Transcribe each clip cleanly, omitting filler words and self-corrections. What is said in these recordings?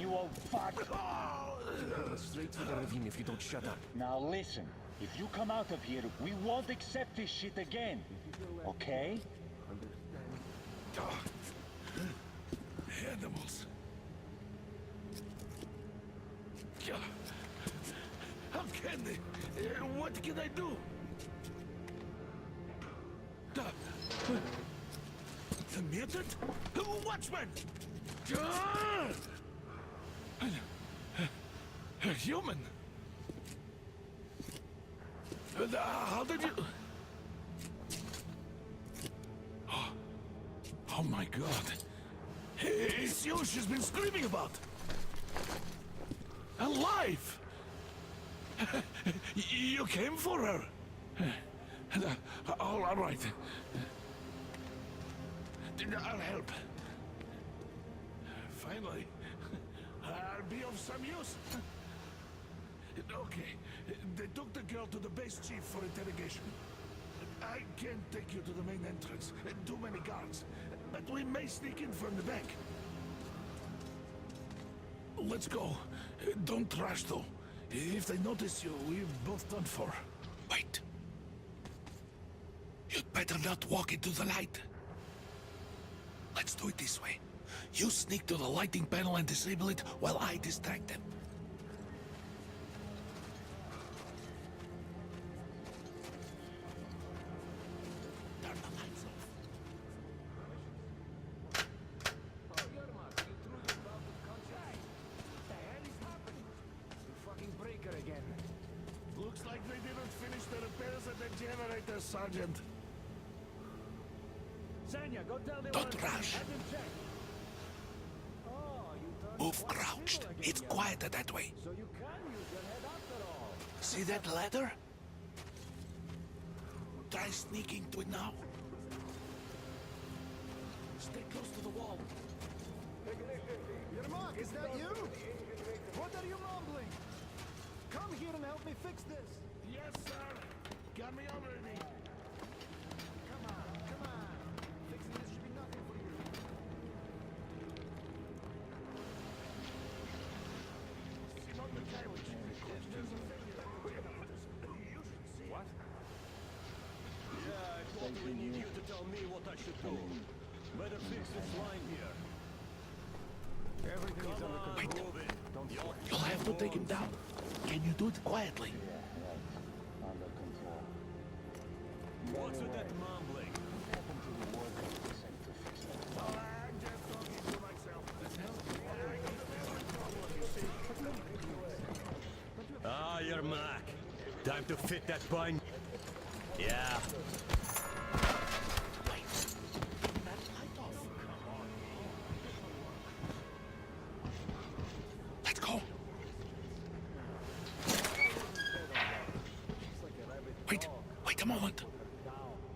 you old fuck! Straight to the ravine if you don't shut up. Now listen, if you come out of here, we won't accept this shit again. Okay? Animals. How can they? What can I do? The mutant? Watchman! A human? How did you... Oh my God. It's you she's been screaming about. Alive! You came for her. All right. I'll help. Finally, I'll be of some use. Okay, they took the girl to the base chief for interrogation. I can't take you to the main entrance. Too many guards. But we may sneak in from the back. Let's go. Don't rush, though. If they notice you, we're both done for. Wait. You'd better not walk into the light. Let's do it this way. You sneak to the lighting panel and disable it while I distract them. Turn the lights off. Oh, Yermak, you threw your bout with contract. What the hell is happening? You fucking breaker again. Looks like they didn't finish the repairs at the generator, Sergeant. Sanya, go tell them. Don't rush. Have them check. Move crouched. It's quieter that way. So you can use your head after all. See that ladder? Try sneaking to it now. Stay close to the wall. Yermak, is that you? What are you mumbling? Come here and help me fix this. Yes, sir. Got me already. Come on, come on. Fixing this should be nothing for you. Simon Mikhailовich. What? Yeah, I totally need you to tell me what I should do. Better fix this line here. Everything is under control. Wait. Move it. Don't sweat. You'll have to take him down. Can you do it quietly? Under control. What's with that mumbling? Happened to the ward they sent to fix it. I'm just talking to myself. Ah, Yermak. Time to fit that bind. Yeah. Wait. That light off. Let's go. Wait a moment.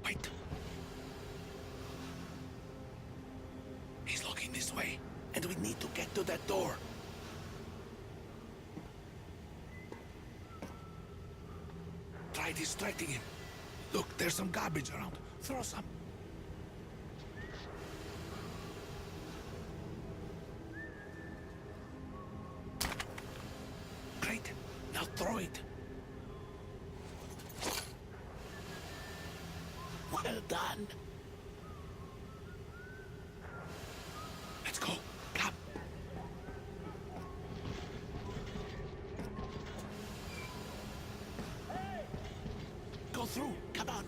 Wait. He's looking this way, and we need to get to that door. Try distracting him. Look, there's some garbage around. Throw some. Great. Now throw it. Well done. Let's go. Come. Go through. Come on.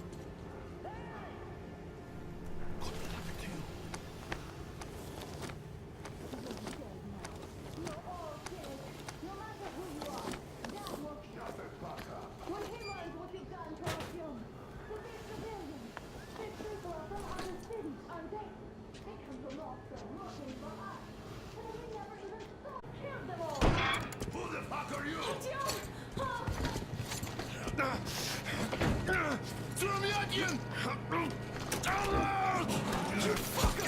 Good luck to you. You're all dead. No matter who you are. That will shut the fuck up. When he learns what you've done to our film, to these civilians, these people are from other cities, aren't they? They come from Moscow looking for us. And we never even thought to kill them all. Who the fuck are you? Zurmiatien! You fucker!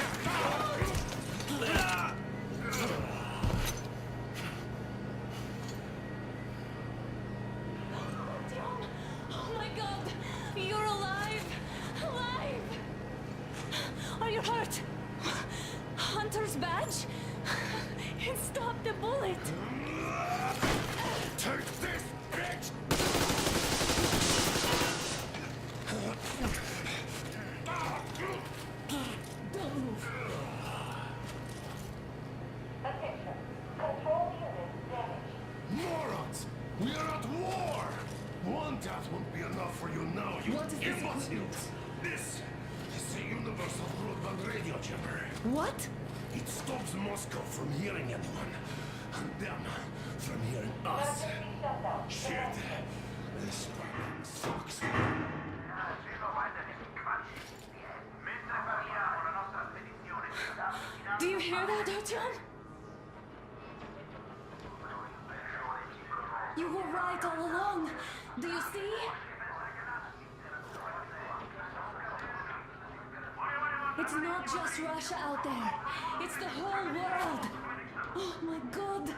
John! Oh my God! You're alive! Alive! Are you hurt? Hunter's badge? It stopped The bullet! Take this, bitch! Don't move. Attention. Control unit damaged. Morons! We are at war! One death won't be enough for you now, you What is this imbeciles! This is a universal broadband radio jammer. What? It stops Moscow from hearing anyone, and them from hearing us. Shit! This fucking sucks. Do you hear that, Artyom? You were right all along. Do you see? It's not just Russia out there. It's the whole world. Oh my God.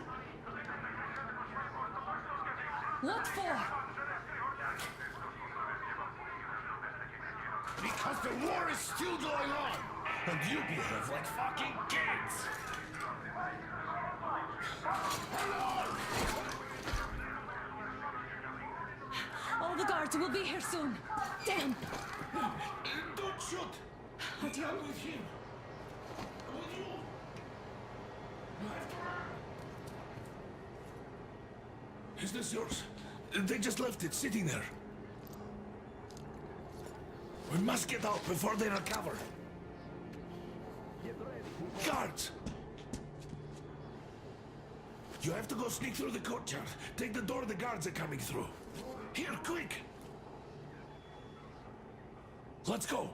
What for? Because the war is still going on, and you behave like fucking kids! Hello! All the guards will be here soon. Damn. Don't shoot! Artyom? I'm with him. With you. Is this yours? They just left it sitting there. We must get out before they recover. Guards! You have to go sneak through the courtyard. Take the door the guards are coming through. Here, quick! Let's go!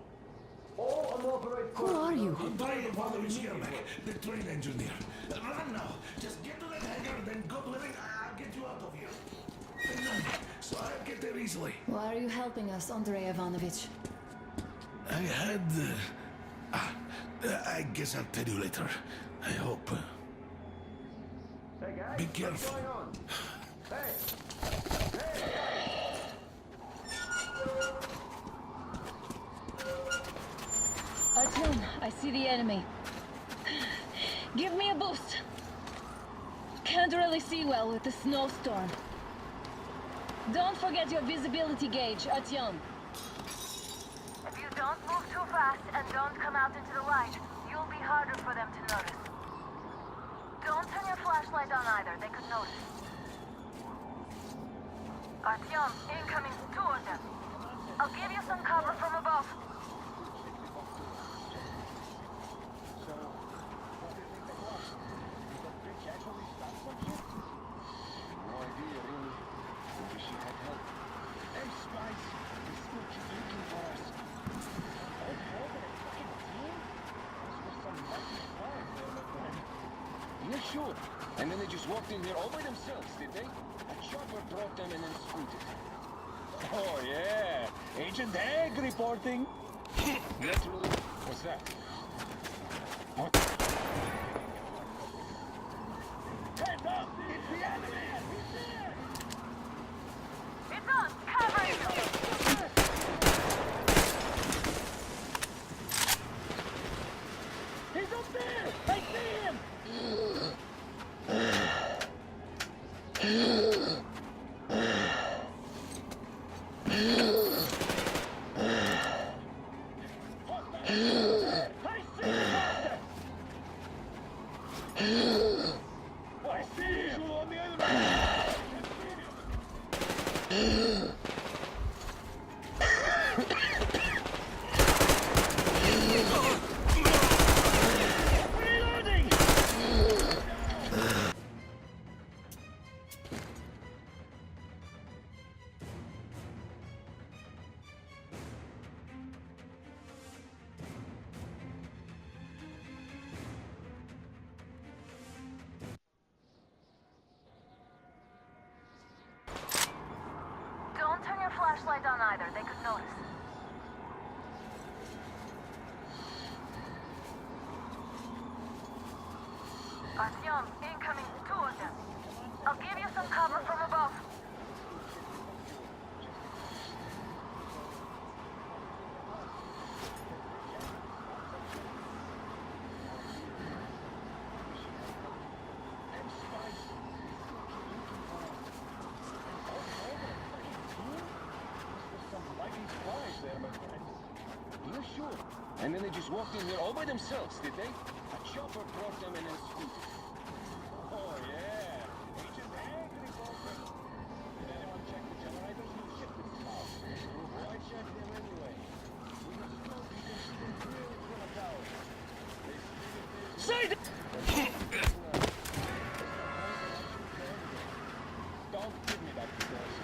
Who are you? Andrei Ivanovich Yermak, the train engineer. Run now! Just get to that hangar, then God willing, I'll get you out of here. So I'll get there easily. Why are you helping us, Andrei Ivanovich? I had... I guess I'll tell you later. I hope. Hey guys, Be careful. what's going on? Hey! Artyom, I see the enemy. Give me a boost. Can't really see well with the snowstorm. Don't forget your visibility gauge, Artyom. If you don't move too fast and don't come out into the light, you'll be harder for them to notice. Don't turn your flashlight on either, they could notice. Artyom, incoming, 2 of them. I'll give you some cover from above. No idea, really. Maybe she had help. Hey, Spice, they still keep looking for us. Oh, more than a fucking team? Those were some lucky stars there, my friend. Yeah, sure. And then they just walked in here all by themselves, did they? A chopper brought them and then scooted. Oh, yeah. Agent Egg reporting. Literally. What's that? What? Heads up! It's the enemy! He's there! It's on! Cover you! He's up there! I see him! I see him! I see him! On the other side! Reloading! Don't turn your flashlight on either, they could notice. Artyom, incoming, 2 of them. I'll give you some cover from above. And then they just walked in here all by themselves, did they? A chopper brought them in and scooted. Oh, yeah. Agent Angry Bolton. Did anyone check the generators? You shipped this house. Why check them anyway? We got smoke, you can see them clearly from a tower. They see that there's... Don't give me that because...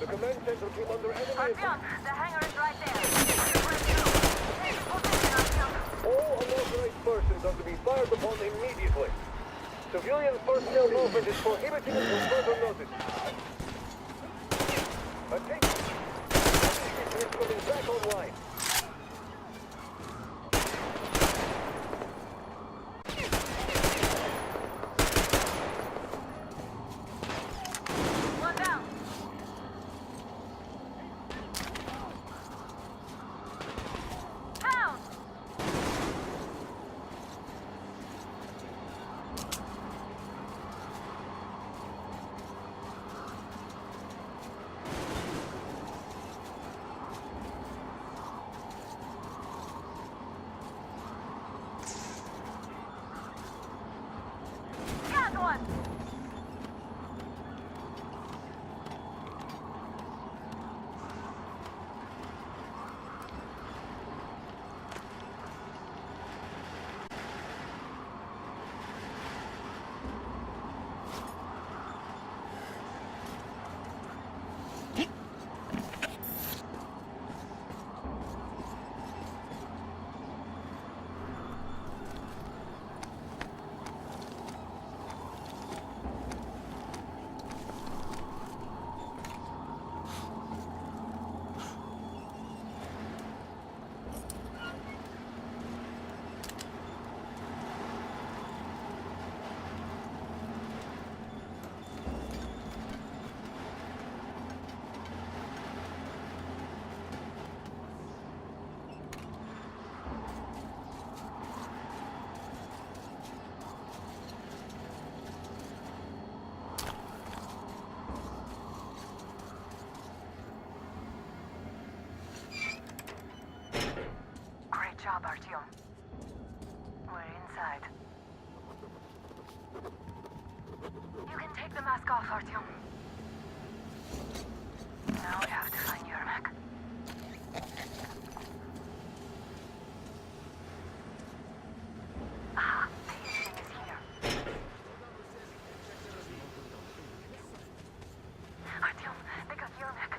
The command center came under enemy Artyom, the hangar is right there. Break through. Take position, Artyom. All unauthorized persons are to be fired upon immediately. Civilian personnel movement is prohibited until further notice. Attention! Is coming back online. One down. Down. Got one. Great job, Artyom. We're inside. You can take the mask off, Artyom. Now we have to find Yermak. Ah, the engine is here. Artyom, they got Yermak.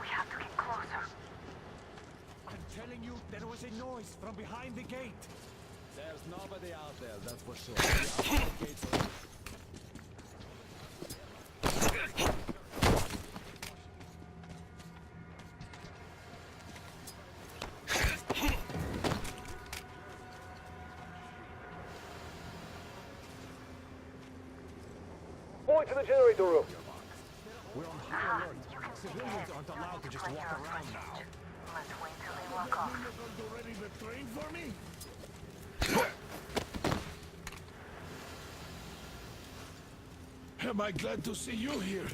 We have to get closer. I'm telling you, there was a noise from behind the gate. There's nobody out there, that's for sure. The gates are... Point to the generator room. We're on high alert. You can see Civilians ahead. aren't You'll allowed need to just play walk your around advantage. now. Let's wait till they walk off. You ready to train for me? Am I glad to see you here?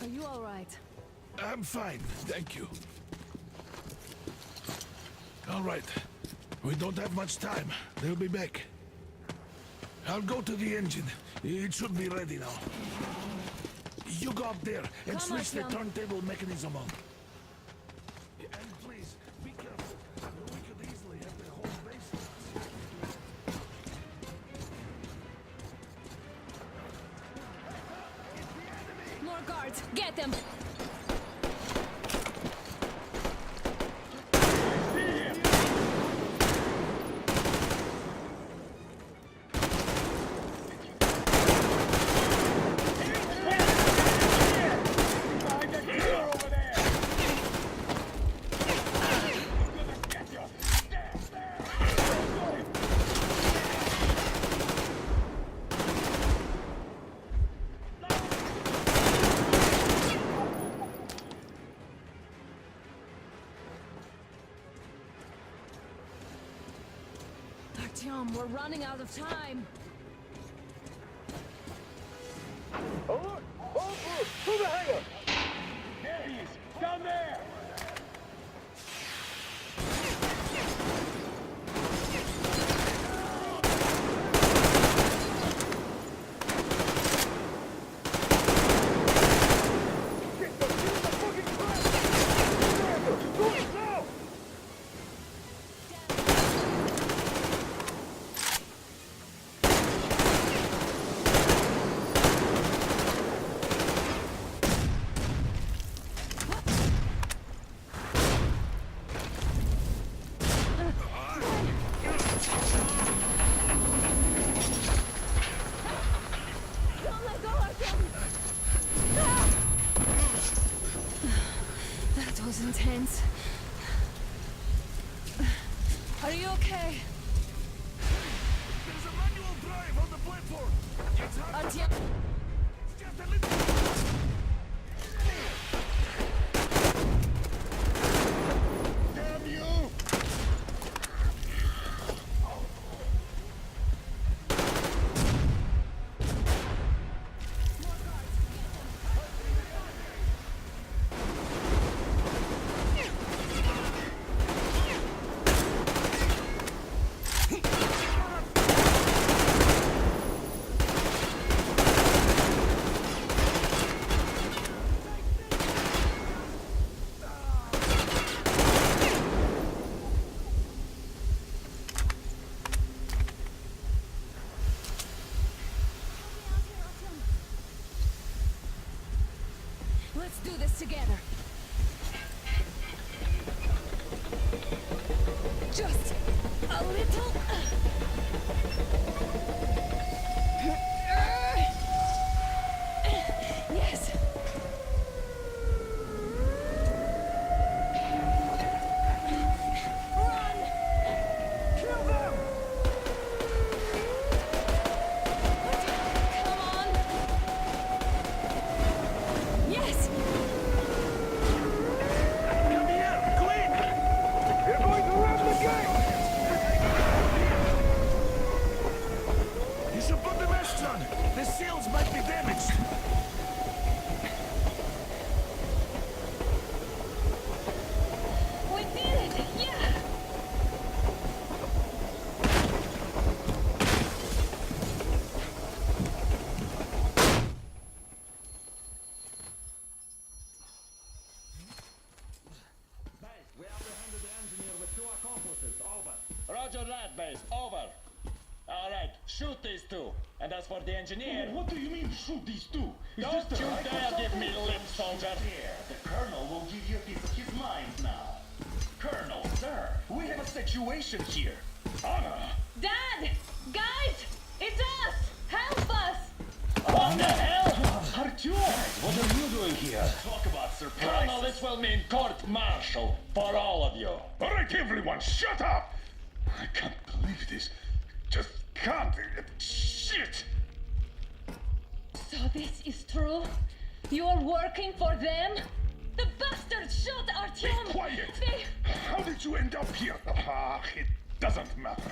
Are you all right? I'm fine, thank you. All right. We don't have much time. They'll be back. I'll go to the engine. It should be ready now. You go up there and Come switch the on, Tom. turntable mechanism on. And please, be careful. We could easily have guards! Get them! Artyom, we're running out of time. Oh, look! Hold through the hangar! There he is! Down there! Get the fucking crap! Do it now! Don't let go, Artyom! Ah! That was intense. Are you okay? There's a manual drive on the platform. It's hard. Artyom? Just a little. Damn you! Let's do this together. Just a little. Yes. Run! Kill them! Come on. Yes. Come here, quick! You're going to ram the gate! You should put the mesh on. The seals might be damaged. We did it. Yeah. Base, we apprehended the engineer with 2 accomplices. Over. Roger that, base. Over. All right, shoot these two. And as for the engineer... What do you mean, shoot these two? Is Don't this the you right dare or give me something? lip, soldier. Here, the Colonel will give you a piece of his mind now. Colonel, sir, we have a situation here. Anna! Dad! Guys! It's us! Help us! What the hell? Artyom! What are you doing here? Talk about surprise. Colonel, this will mean court-martial for all of you. All right, everyone, shut up! I can't believe this. Just can't. Shit! So this is true? You're working for them? The bastards shot Be Artyom! quiet! They... How did you end up here? Ah, it doesn't matter.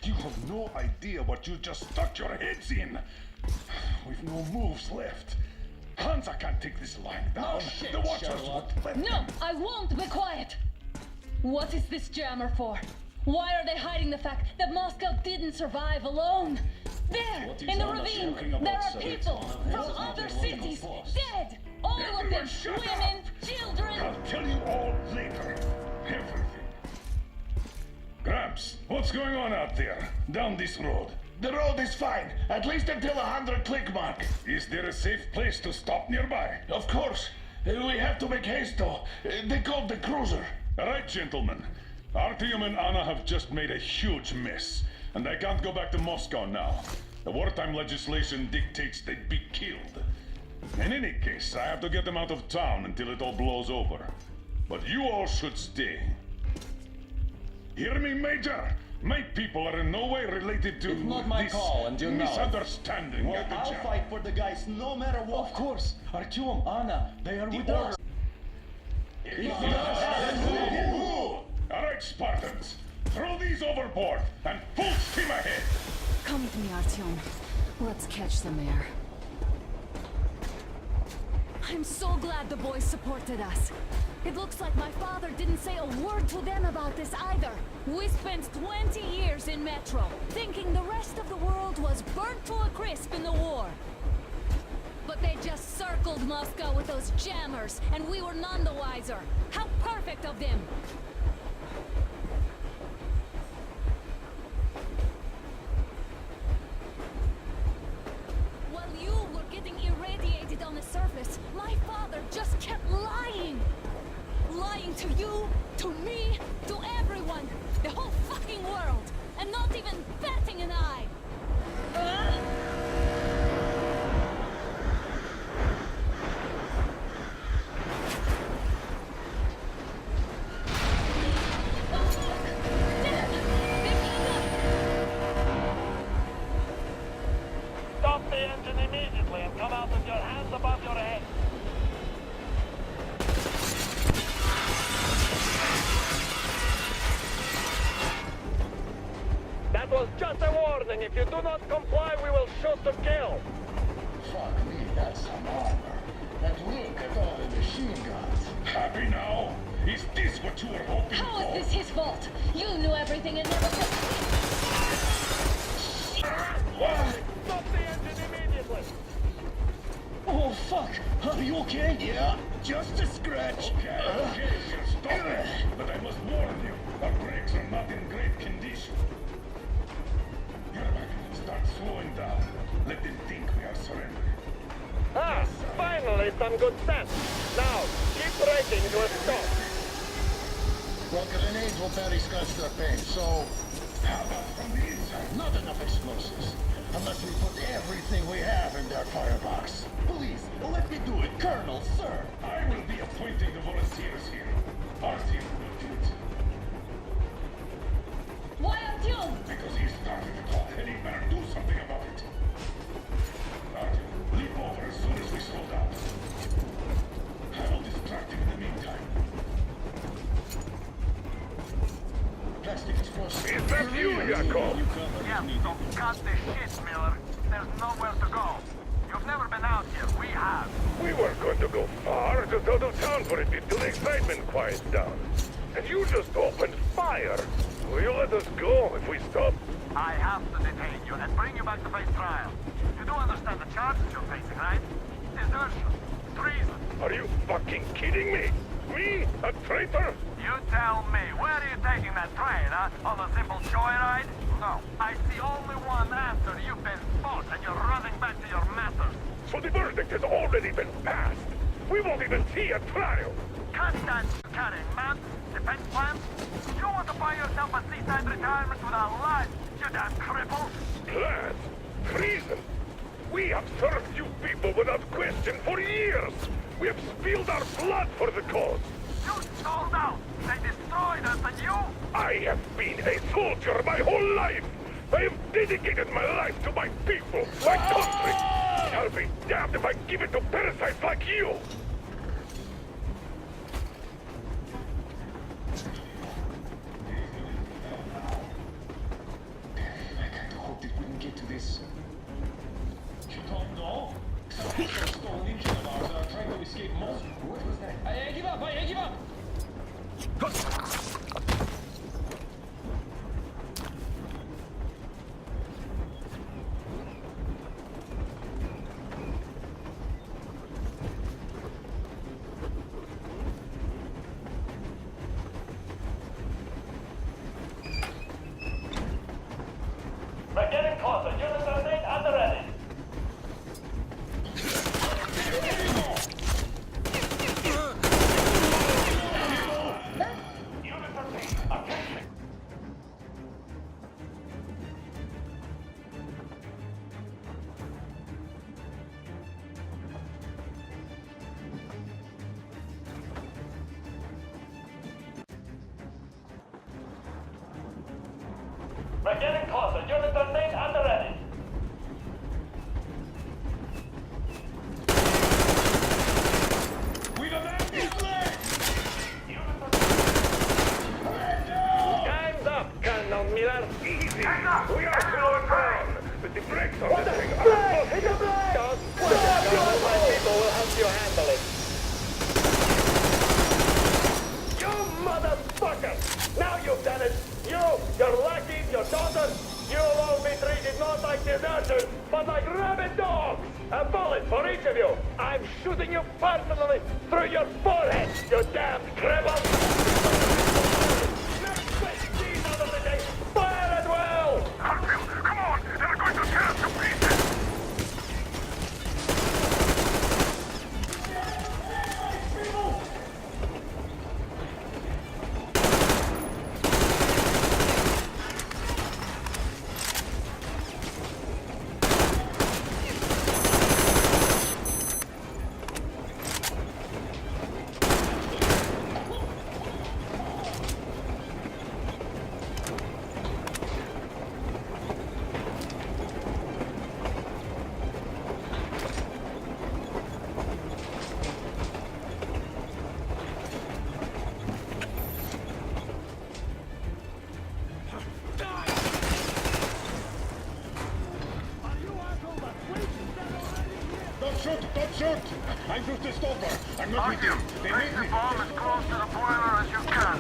You have no idea what you just stuck your heads in. We've no moves left. Hansa can't take this line down. shit, The Watchers Sherlock. won't let No, them. I won't be quiet! What is this jammer for? Why are they hiding the fact that Moscow didn't survive alone? There, What is in the Anna ravine, talking about, there are sir? people It's from Anna. other It's not cities, force. dead! All of them, Everyone shut women, up. children! I'll tell you all later. Everything. Gramps, what's going on out there? Down this road. The road is fine, at least until 100 click mark. Is there a safe place to stop nearby? Of course. We have to make haste though. They called the cruiser. All right, gentlemen. Artyom and Anna have just made a huge mess, and I can't go back to Moscow now. The wartime legislation dictates they'd be killed. In any case, I have to get them out of town until it all blows over. But you all should stay. Hear me, Major? My people are in no way related to It's not my this call, and you know it. misunderstanding Well, at the I'll jam. fight for the guys no matter what. Of course. Artyom, Anna, they are with us. All right, Spartans. Throw these overboard and full steam ahead. Come with me, Artyom. Let's catch the mayor. I'm so glad the boys supported us. It looks like my father didn't say a word to them about this either. We spent 20 years in Metro, thinking the rest of the world was burnt to a crisp in the war. But they just circled Moscow with those jammers, and we were none the wiser. How perfect of them! While you were getting irradiated on the surface, my father just kept lying! Lying to you, to me, to everyone! The whole fucking world! And not even batting an eye! Stop the engine immediately and come out with your hands above your head. That was just a warning. If you do not comply, we will shoot to kill. Fuck me, that's some armor. And look at all the machine guns. Happy now? Is this what you were hoping How for? is this his fault? You knew everything and never said... Stop the engine immediately. Oh, fuck. Are you okay? Yeah, just a scratch. Okay, we'll stop it. But I must warn you, our brakes are not in great condition. Yermak, start slowing down. Let them think we are surrendering. Ah, finally some good sense. Now, keep braking to a stop. Well, grenades will barely scratch their paint, so How about from the inside? not enough explosives. Unless we put everything we have in their firebox. Please, let me do it, Colonel, sir. I will be appointing the volunteers here. Artyom will do it. Why Artyom? Because he started the call, and he better do something about it. Artyom, leap over as soon as we slow down. I will distract him in the meantime. Plastic explosives. Is that you, Yakov? Yeah, so cut the shit, Miller. There's nowhere to go. You've never been out here. We have. We weren't going to go far, just out of town for a bit till the excitement quiets down. And you just opened fire. Will you let us go if we stop? I have to detain you and bring you back to face trial. You do understand the charges you're facing, right? Desertion. Treason. Are you fucking kidding me? Me? A traitor? You tell me. Where are you taking that train, huh? On a simple joyride? No. I see only one answer. You've been spot and you're running back to your matters. So the verdict has already been passed. We won't even see a trial. Cut that carrying man. Defense plan? You want to buy yourself a seaside retirement without life, you damn cripple? Plan? Treason? We have served you people without question for years. We have spilled our blood for the cause. You sold out. They destroyed us and you? I have been a soldier my whole life. I have dedicated my life to my people, my country. I'll be damned if I give it to parasites like you. I kinda hoped it wouldn't get to this. You don't know? Some stolen engine of ours that are trying to escape Moscow. What was that? I give up! I give up! We're getting closer. We're getting closer. Units are named and ready. We got enemies left! Time's up, Colonel Miller. Easy. We are slowing down. But the brakes are missing. Hit the brake! My people will help you handle it. You motherfucker! Now you've done it. You, your lackeys, your daughters, you'll all be treated not like deserters, but like rabid dogs. A bullet for each of you. I'm shooting you personally through your forehead, you damned cripple. Next 15 out of the day, fire at will! Harfield, come on. They're going to tear us to pieces. Don't shoot! I'm just a stopper. I'm not with you. They Place make the me. bomb as close to the boiler as you can.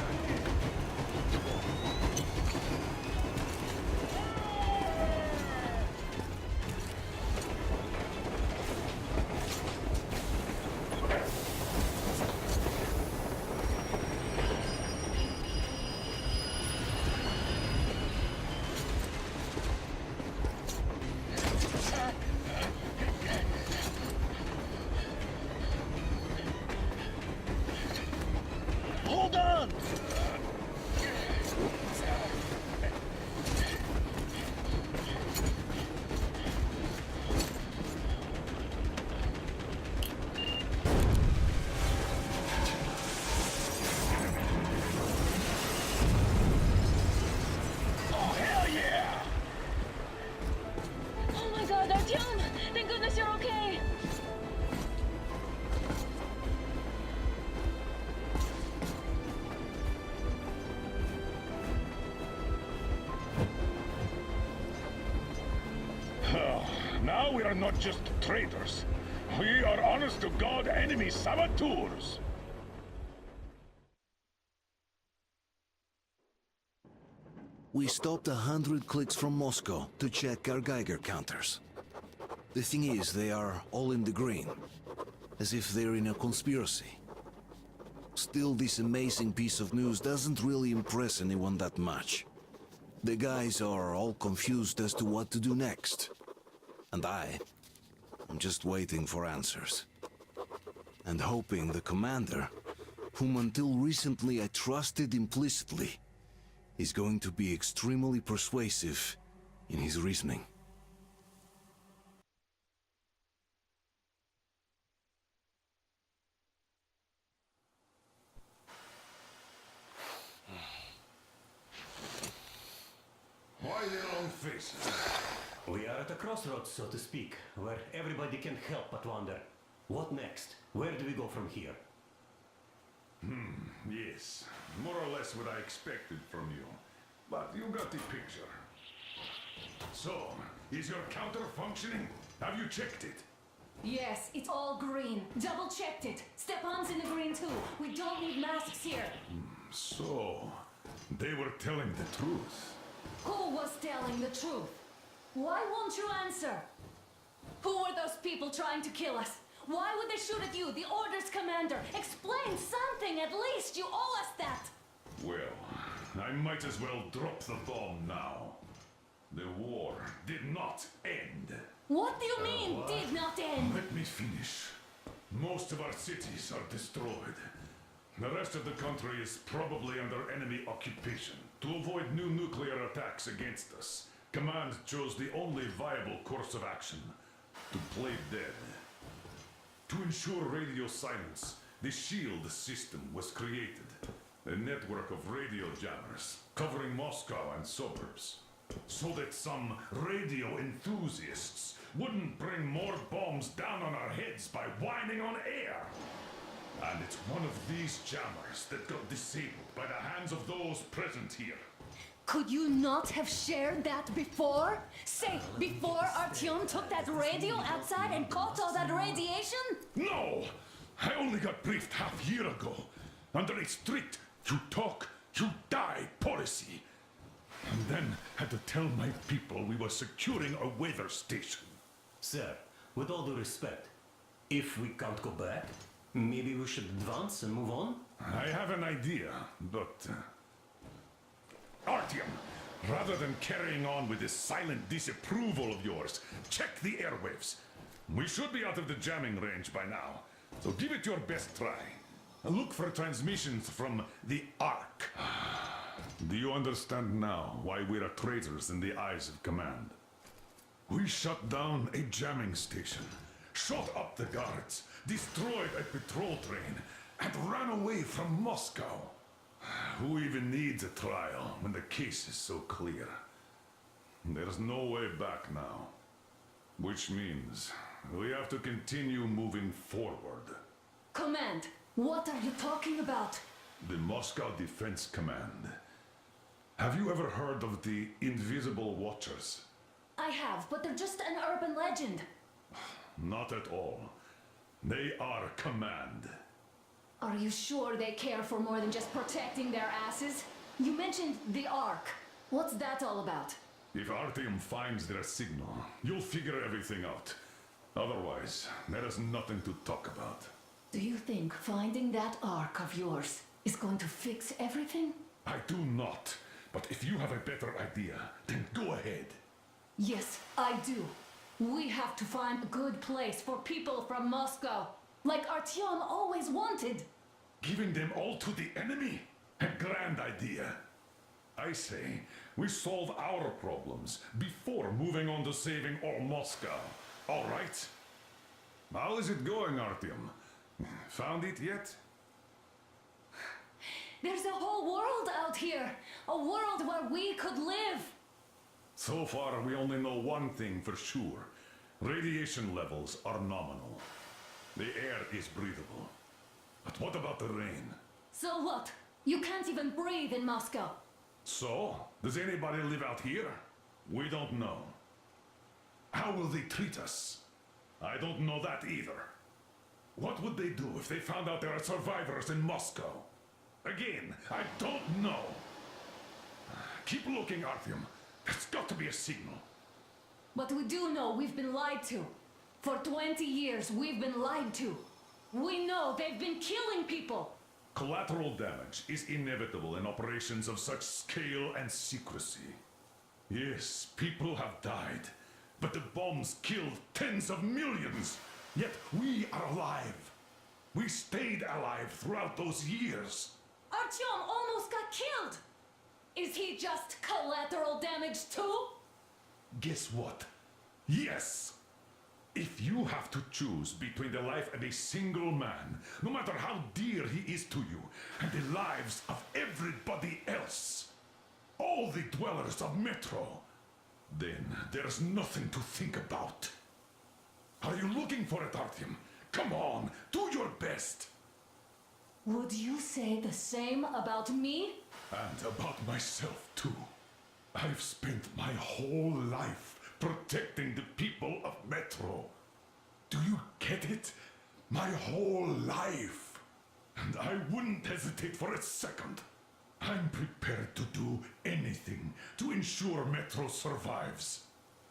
Hold on! Oh, hell yeah! Oh my god, Artyom! Thank goodness you're okay! Now we are not just traitors. We are honest-to-God enemy saboteurs. We stopped 100 clicks from Moscow to check our Geiger counters. The thing is, they are all in the green, as if they're in a conspiracy. Still, this amazing piece of news doesn't really impress anyone that much. The guys are all confused as to what to do next. And I'm just waiting for answers. And hoping the commander, whom until recently I trusted implicitly, is going to be extremely persuasive in his reasoning. Why their long faces? We are at a crossroads, so to speak, where everybody can help but wonder. What next? Where do we go from here? Yes, more or less what I expected from you. But you got the picture. So, is your counter functioning? Have you checked it? Yes, it's all green. Double checked it. Stepan's in the green too. We don't need masks here. So, they were telling the truth. Who was telling the truth? Why won't you answer? Who were those people trying to kill us? Why would they shoot at you, the Order's commander? Explain something, at least. You owe us that. Well, I might as well drop the bomb now. The war did not end. What do you mean, did not end? Let me finish. Most of our cities are destroyed. The rest of the country is probably under enemy occupation. To avoid new nuclear attacks against us, Command chose the only viable course of action: to play dead. To ensure radio silence, the SHIELD system was created. A network of radio jammers covering Moscow and suburbs. So that some radio enthusiasts wouldn't bring more bombs down on our heads by whining on air. And it's one of these jammers that got disabled by the hands of those present here. Could you not have shared that before? Say, before Artyom took that radio outside and caught all that radiation? No! I only got briefed half year ago. Under a strict, you talk, you die policy. And then had to tell my people we were securing a weather station. Sir, with all due respect, if we can't go back, maybe we should advance and move on? I have an idea, but... Artyom, rather than carrying on with this silent disapproval of yours, check the airwaves. We should be out of the jamming range by now, so give it your best try. Look for transmissions from the Ark. Do you understand now why we are traitors in the eyes of command? We shut down a jamming station, shot up the guards, destroyed a patrol train, and ran away from Moscow. Who even needs a trial when the case is so clear? There's no way back now. Which means we have to continue moving forward. Command, what are you talking about? The Moscow Defense Command. Have you ever heard of the Invisible Watchers? I have, but they're just an urban legend. Not at all. They are command. Are you sure they care for more than just protecting their asses? You mentioned the Ark. What's that all about? If Artyom finds their signal, you'll figure everything out. Otherwise, there is nothing to talk about. Do you think finding that Ark of yours is going to fix everything? I do not. But if you have a better idea, then go ahead. Yes, I do. We have to find a good place for people from Moscow, like Artyom always wanted. Giving them all to the enemy? A grand idea. I say, we solve our problems before moving on to saving all Moscow. All right? How is it going, Artyom? Found it yet? There's a whole world out here. A world where we could live. So far, we only know one thing for sure. Radiation levels are nominal. The air is breathable. But what about the rain? So what? You can't even breathe in Moscow. So, does anybody live out here? We don't know. How will they treat us? I don't know that either. What would they do if they found out there are survivors in Moscow? Again, I don't know. Keep looking, Artyom. There's got to be a signal. But we do know we've been lied to. For 20 years, we've been lied to. We know they've been killing people. Collateral damage is inevitable in operations of such scale and secrecy. Yes, people have died, but the bombs killed tens of millions. Yet we are alive. We stayed alive throughout those years. Artyom almost got killed. Is he just collateral damage too? Guess what? Yes! If you have to choose between the life of a single man, no matter how dear he is to you, and the lives of everybody else, all the dwellers of Metro, then there's nothing to think about. Are you looking for it, Artyom? Come on, do your best! Would you say the same about me? And about myself, too. I've spent my whole life protecting the people of Metro. Do you get it? My whole life. And I wouldn't hesitate for a second. I'm prepared to do anything to ensure Metro survives.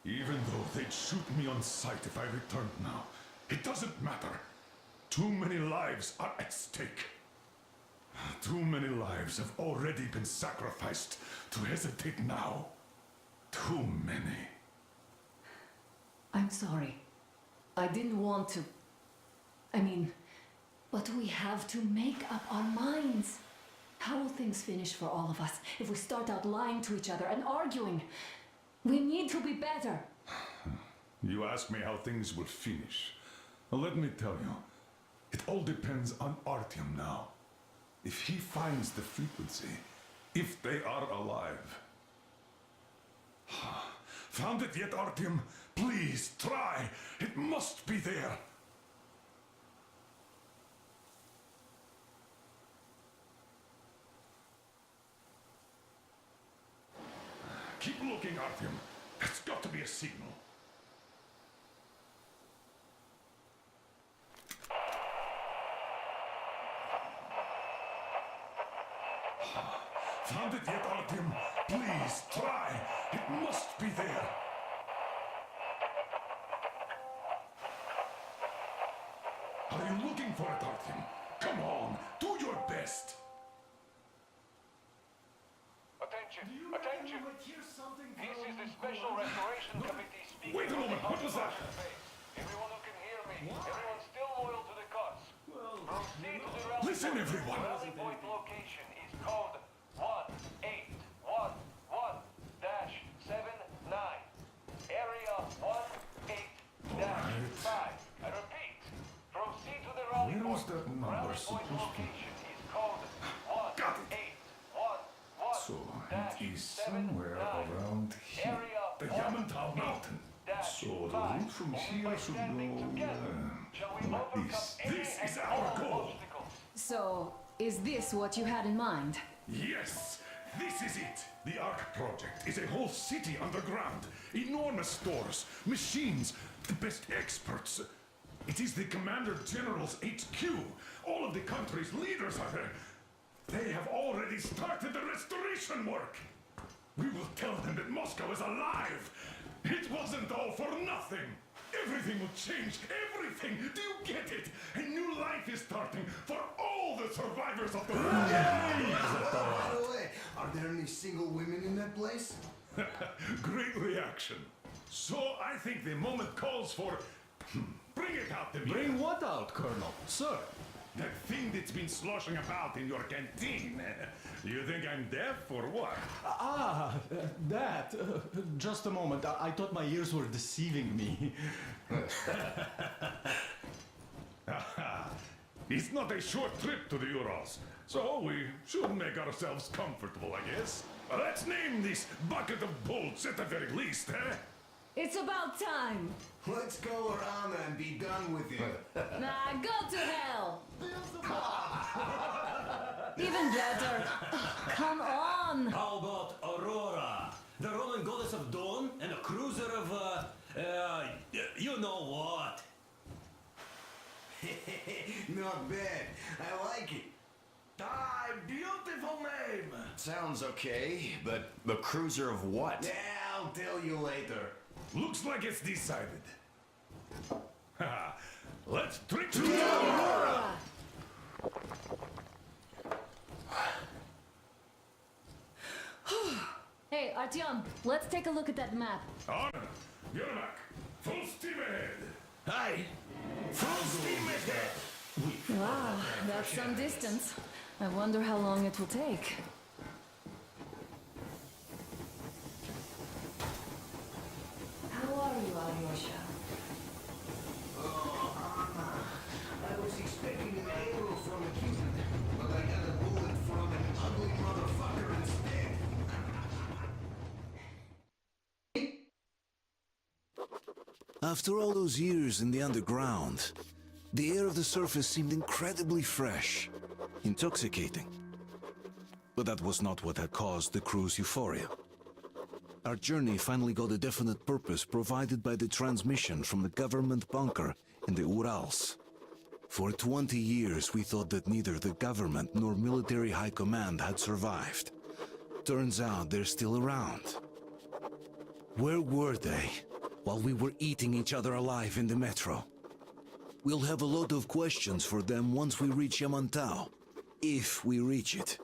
Even though they'd shoot me on sight if I returned now. It doesn't matter. Too many lives are at stake. Too many lives have already been sacrificed to hesitate now. Too many. I'm sorry. I didn't want to. But we have to make up our minds. How will things finish for all of us if we start out lying to each other and arguing? We need to be better. You ask me how things will finish. Well, let me tell you. It all depends on Artyom now. If he finds the frequency, if they are alive. Found it yet, Artyom? Please, try. It must be there. Keep looking, Artyom. There's got to be a signal. Found it yet, Artyom? Please, try. It must be there. Are you looking for it, Artyom? Come on, do your best. Attention! Attention! This is the Special Restoration Committee speaking. Wait a moment, what was that? Everyone who can hear me, everyone still loyal to the cause. Proceed to the rally Listen, point. everyone. Rally point location is code 1811-79. Area 18-5. I repeat, proceed to the rally Where was point. that number Rally point supposed to- location is code Got it. 1811. So it is somewhere around here. The Yamantau Mountain. So the route from here should go like this. This is our goal. So, is this what you had in mind? Yes, this is it. The Ark Project is a whole city underground. Enormous stores, machines, the best experts. It is the Commander General's HQ. All of the country's leaders are there. They have already started the restoration work. We will tell them that Moscow is alive. It wasn't all for nothing. Everything will change. Everything. Do you get it? A new life is starting for all the survivors of the war. By the way, are there any single women in that place? Great reaction. So I think the moment calls for... Bring it out to me. Bring what out, Colonel? Sir? That thing that's been sloshing about in your canteen. You think I'm deaf or what? That. Just a moment. I thought my ears were deceiving me. It's not a short trip to the Urals, so we should make ourselves comfortable, I guess. Let's name this bucket of bolts at the very least, eh? It's about time! Let's go around and be done with it. Nah, go to hell! Even better. Come on! How about Aurora? The Roman goddess of dawn and a cruiser of, you know what? Not bad. I like it. Ah, beautiful name. Sounds okay, but the cruiser of what? Yeah, I'll tell you later. Looks like it's decided. Let's trick to the Aurora! Hey, Artyom, let's take a look at that map. On, get back. Full steam ahead. Aye. Full steam ahead. Wow, that's some distance. I wonder how long it will take. How are you, Alyosha? I was expecting an arrow from a Cuban, but I got a bullet from an ugly motherfucker instead. After all those years in the underground, the air of the surface seemed incredibly fresh, intoxicating. But that was not what had caused the crew's euphoria. Our journey finally got a definite purpose provided by the transmission from the government bunker in the Urals. For 20 years we thought that neither the government nor military high command had survived. Turns out they're still around. Where were they while we were eating each other alive in the metro? We'll have a lot of questions for them once we reach Yamantau, if we reach it.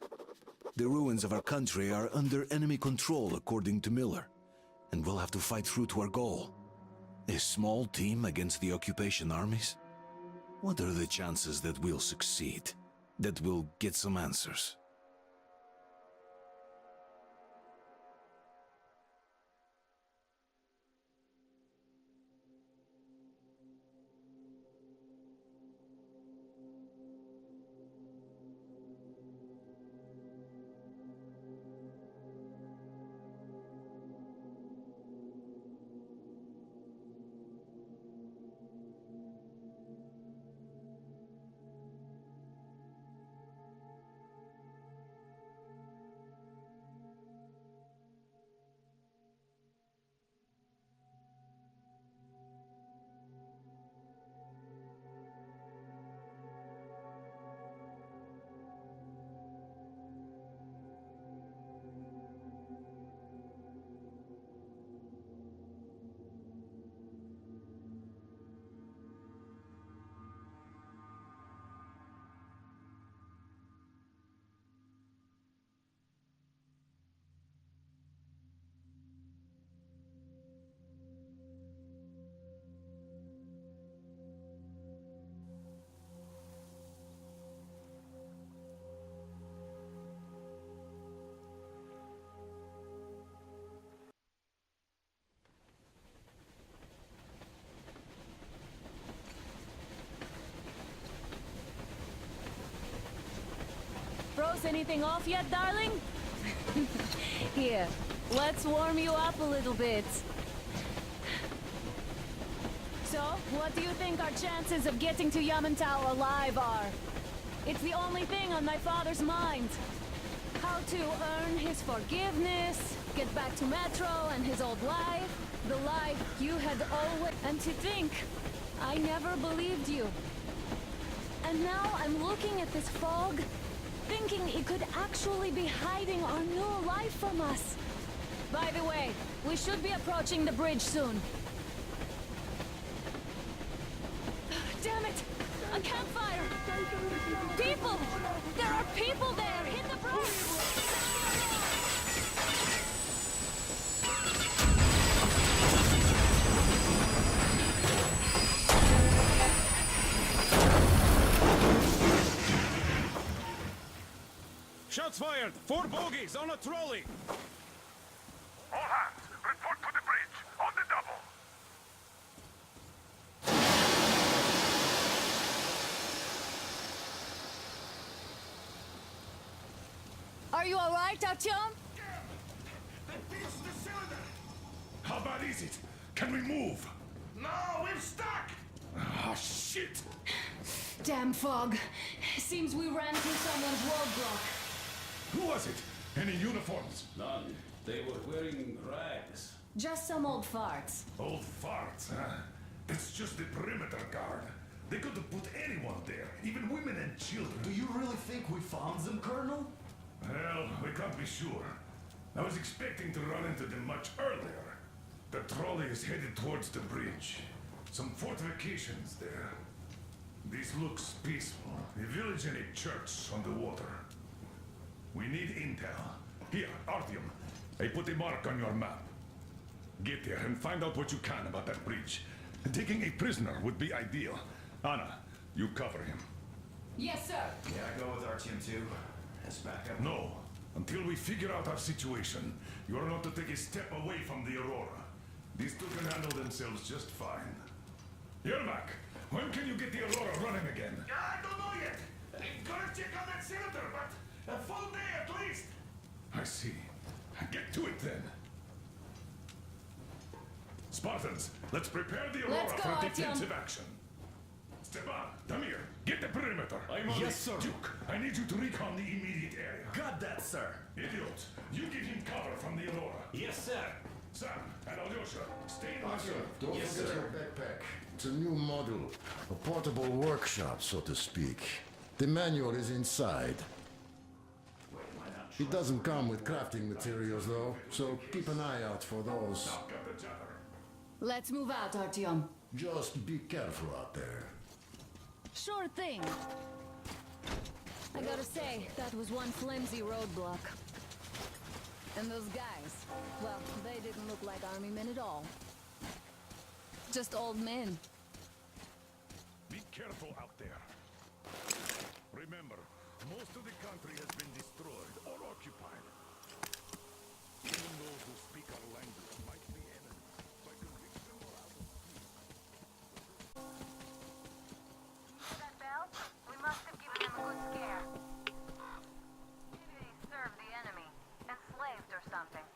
The ruins of our country are under enemy control, according to Miller, and we'll have to fight through to our goal. A small team against the occupation armies? What are the chances that we'll succeed? That we'll get some answers? boss anything off yet, darling? Here, let's warm you up a little bit. So, what do you think our chances of getting to Yamantau alive are? It's the only thing on my father's mind. How to earn his forgiveness, get back to Metro and his old life. The life you had always... And to think, I never believed you. And now I'm looking at this fog, thinking it could actually be hiding our new life from us. By the way, we should be approaching the bridge soon. Damn it! A campfire! People! There are people there! Hit the bridge! Shots fired! 4 bogies on a trolley! All hands, report to the bridge, on the double. Are you alright, Artyom? They pinched the cylinder. How bad is it? Can we move? No, we're stuck. Ah, shit! Damn fog. Seems we ran through someone's roadblock. Who was it? Any uniforms? None. They were wearing rags. Just some old farts. Old farts, huh? It's just the perimeter guard. They could have put anyone there, even women and children. Do you really think we found them, Colonel? Well, we can't be sure. I was expecting to run into them much earlier. The trolley is headed towards the bridge. Some fortifications there. This looks peaceful. A village and a church on the water. We need intel. Here, Artyom. I put a mark on your map. Get there and find out what you can about that bridge. Taking a prisoner would be ideal. Anna, you cover him. Yes, sir. Yeah, go with Artyom too. As backup. No. Until we figure out our situation, you are not to take a step away from the Aurora. These two can handle themselves just fine. Yermak, when can you get the Aurora running again? I don't know yet. I'm gonna check on that cylinder, but a full day at least. I see. Get to it then. Spartans, let's prepare the Aurora Let's go, for Artyom. defensive action. Stepan, Damir, get the perimeter. I'm on Yes, it. sir. Duke, I need you to recon the immediate area. Got that, sir. Idiot, you give him cover from the Aurora. Yes, sir. Sam and Alyosha, stay in the Arthur, don't Yes, forget sir. your backpack. It's a new model. A portable workshop, so to speak. The manual is inside. It doesn't come with crafting materials, though, so keep an eye out for those. Knock up the chatter. Let's move out, Artyom. Just be careful out there. Sure thing. I gotta say, that was one flimsy roadblock. And those guys, well, they didn't look like army men at all. Just old men. Be careful out there. Remember, most of the country has been destroyed or occupied. Even those who speak our language might be enemies by conviction or out of That bell? We must have given them a good scare. Maybe they served the enemy, enslaved or something.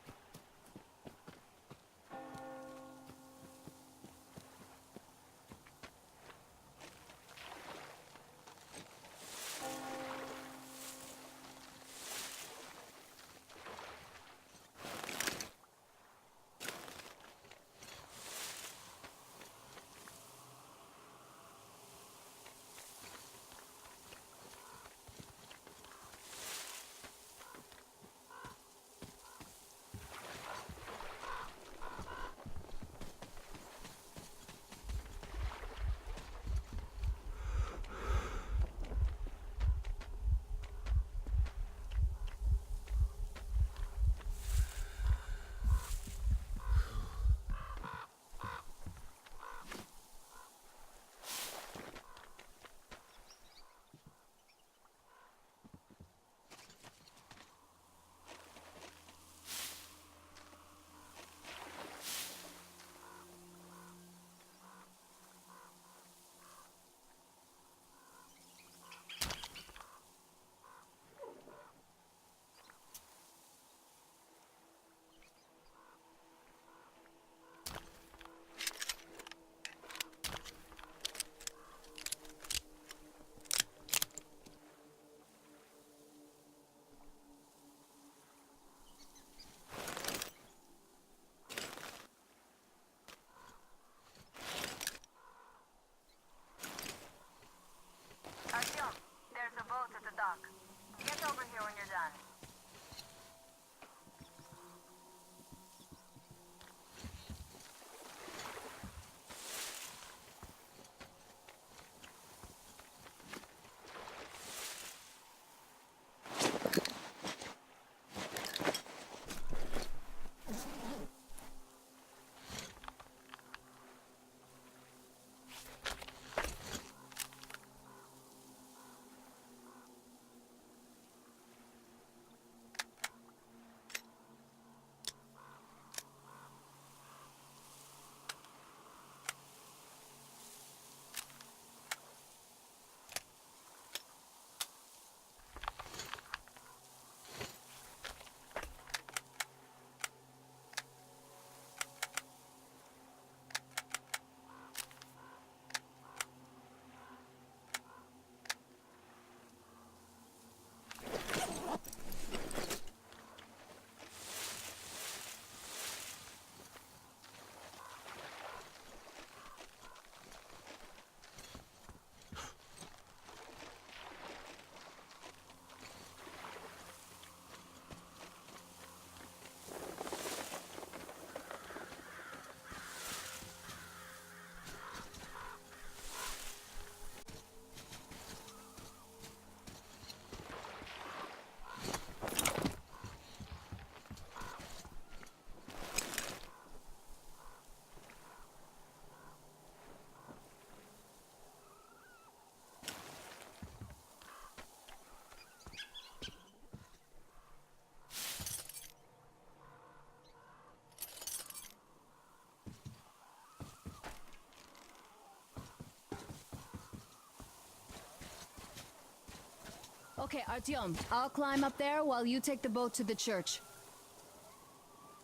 Okay, Artyom, I'll climb up there while you take the boat to the church.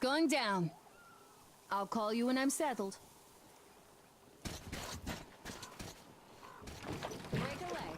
Going down. I'll call you when I'm settled. Break a leg.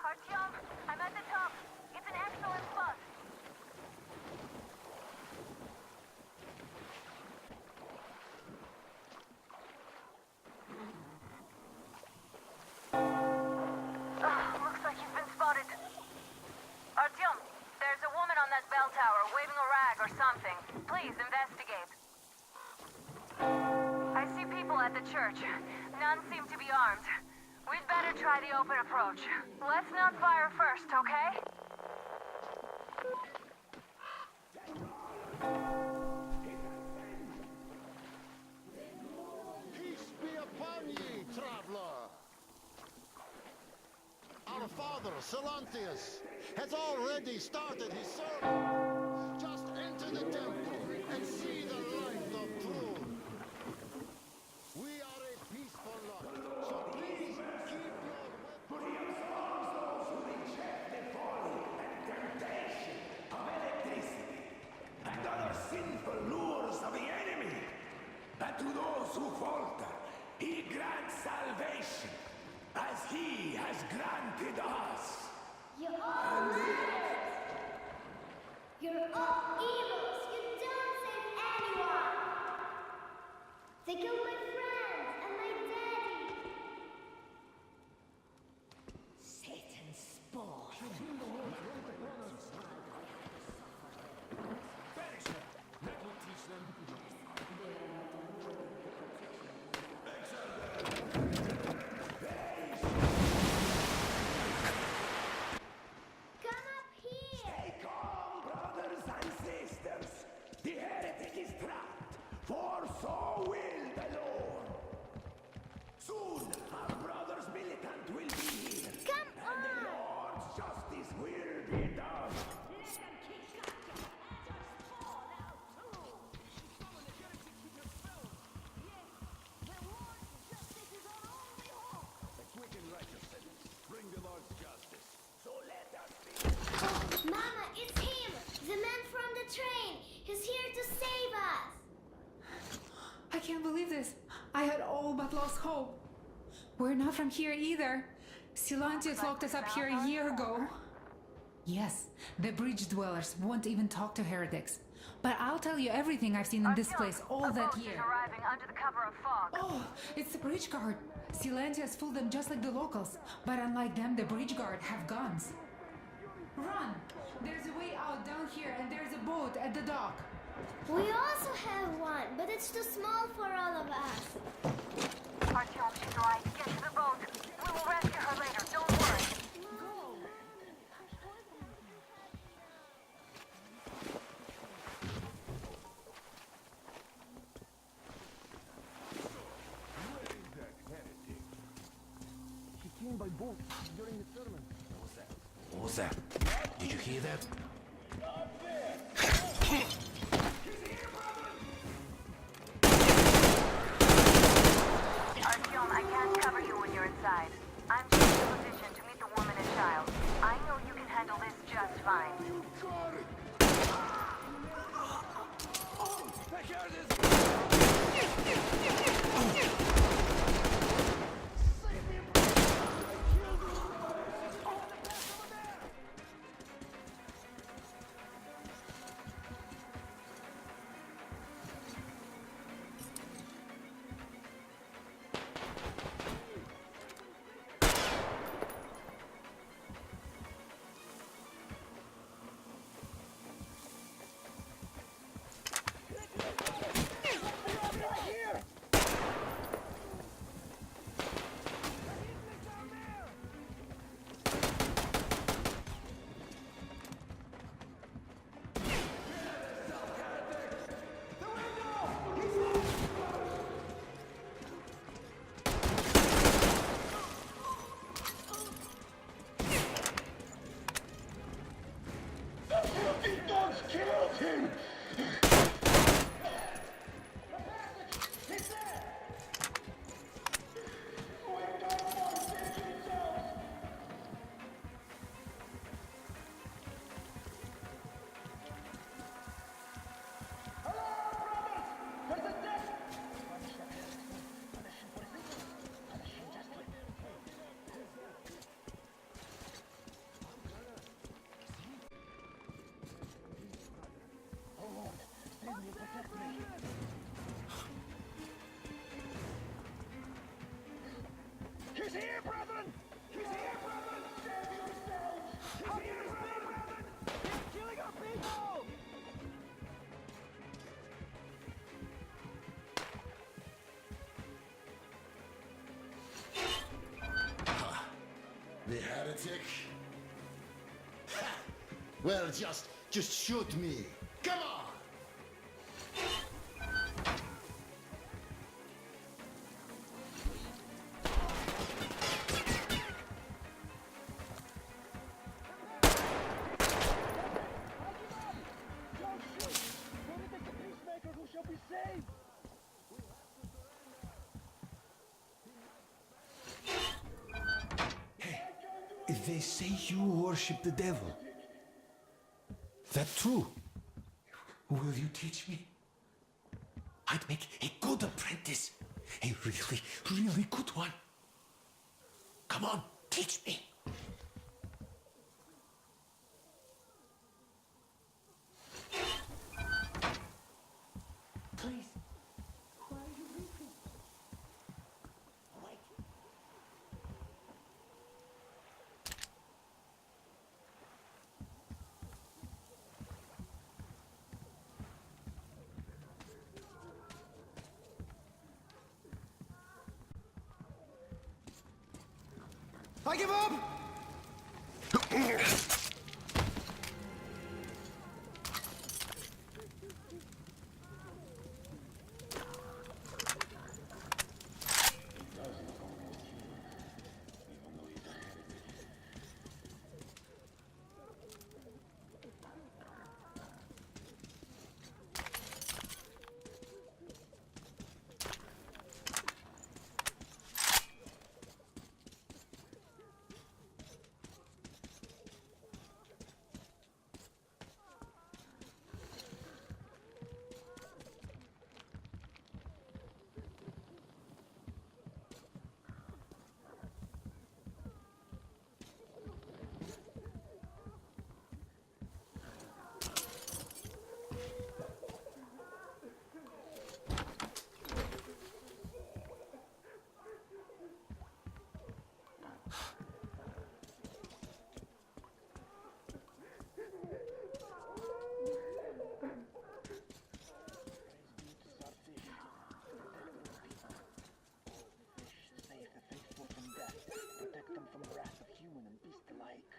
Artyom, I'm at the top. It's an excellent spot. Looks like you've been spotted. Artyom, there's a woman on that bell tower waving a rag or something. Please investigate. I see people at the church. None seem to be armed. We'd better try the open approach. Let's not fire first, okay? Peace be upon ye, traveler. Our father, Silantius, has already started his sermon. Just enter the temple and see the light of truth. We are a peaceful lot, so please keep your weapons. Who reject the folly and temptation of electricity and other sinful lures of the enemy. But to those who falter, he grants salvation, as he has granted us. You're all liars! You're all evils! You don't save anyone! They killed my friends and my daddy! Satan's spawn! That will teach them. Come up here! Stay calm, brothers and sisters. The heretic is trapped, for so will the Lord. Soon, our brother's militant will be here. Come and the on! Lord's justice will be done. Let them kick out and just fall out too! Yes, the Lord's justice is our only hope! A quick and righteous sentence. Bring the Lord's justice. So let us be. Oh, Mama, it's him! The man from the train! He's here to save us! I can't believe this. I had all but lost hope. We're not from here either. Silantius locked us up here a year ago. Yes, the bridge dwellers won't even talk to heretics. But I'll tell you everything I've seen in this place all that year. Arriving under the cover of fog. Oh, it's the bridge guard. Silantius fooled them just like the locals. But unlike them, the bridge guard have guns. Run! There's a way out down here and there's a boat at the dock. We also have one, but it's too small for all of us. Artyom, she's right. Get to the boat. We will rescue her later. Don't worry. He came by boat during the sermon. What was that? Did you hear that? Artyom, I can't cover you when you're inside. I'm just in a position to meet the woman and child. I know you can handle this just fine. heretic. Ha! Well, just shoot me. Come on! They say you worship the devil. That true? Will you teach me? I'd make a good apprentice. A really, really good one. Come on, teach me. Please. Why are you weeping? Wait. I give up! Protect them from the wrath of human and beast alike.